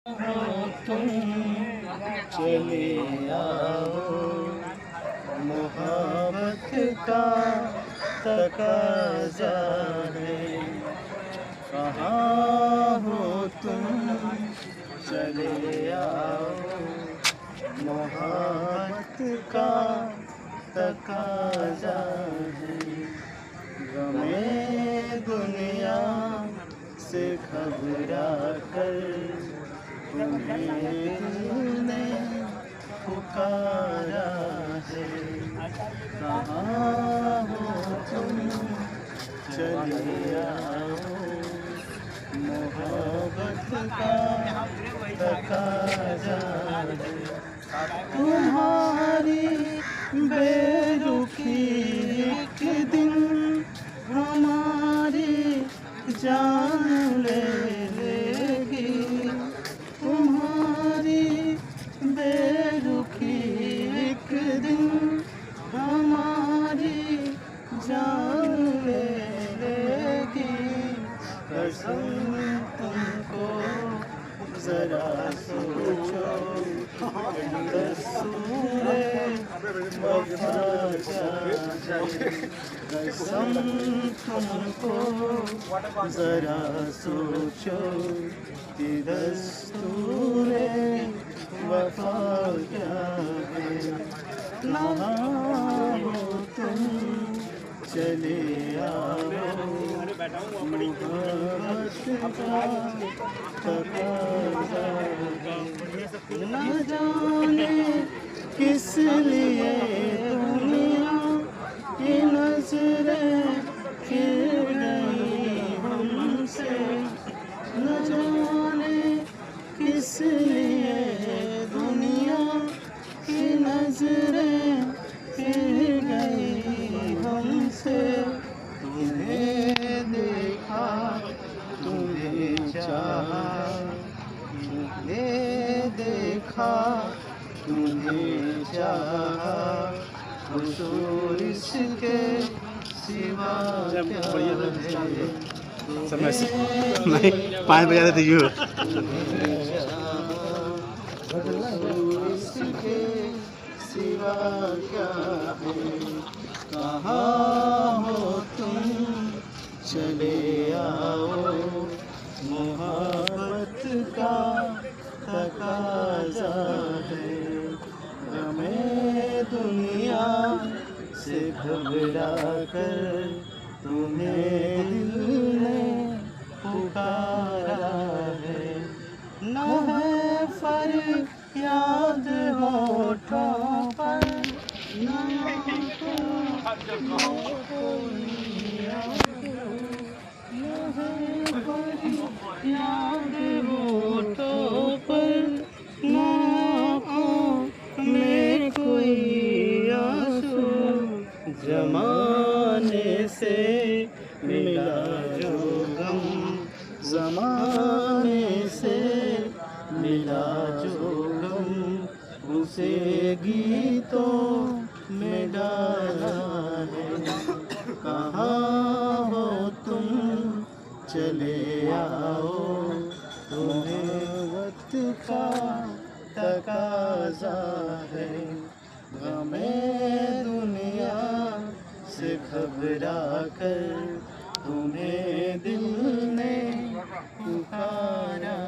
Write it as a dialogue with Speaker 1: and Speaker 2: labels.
Speaker 1: तुम चले आओ, मोहब्बत का तकाज़ा है। कहाँ हो तुम चले आओ, मोहब्बत का तकाज़ा है। गमे दुनिया से घबरा कर तुम्हें दिल ने पुकारा है। कहाँ हो तुम चले आओ, मोहब्बत का तकाज़ा है। तुम्हारी बेरुखी एक दिन हमारी जान ले लेगी। तुम्हारी बेरुखी एक दिन हमारी जान ले लेगी। कसम तुमको जरा सोचो, दस्तूरे वफा कसम तुमको जरा सोचो कि दस्तूरे वफा क्या है। कहाँ हो तुम चले आओ, मोहब्बत का तकाज़ा है। न जाने किस लिए दुनिया की नजरें फिर गई हमसे। न जाने किस लिए दुनिया की नजरें फिर गई हमसे। तुम्हें देखा, तुम्हें चाहा, तुम्हें देखा, तुम्हें चाहा, हुजूर इसके सिवा क्या है।
Speaker 2: समय से नहीं 5 बजा देते यू
Speaker 1: इसके सिवा क्या है। कहाँ हो तुम चले आओ, मोहब्बत का तकाज़ा है। हमें दुनिया से घबरा कर तुम्हें दिल ने पुकारा है। न है फरियाद होठों पर, न फरियाद होठों पर, न आँखों में कोई आंसू। ज़माने से मिला जो गम, ज़माने से मिला जो गम, उसे गीतों में डाला है। कहाँ हो तुम चले आओ, तुम्हें वक्त का तकाज़ा है। गमे दुनिया से घबरा कर तुम्हें दिल ने पुकारा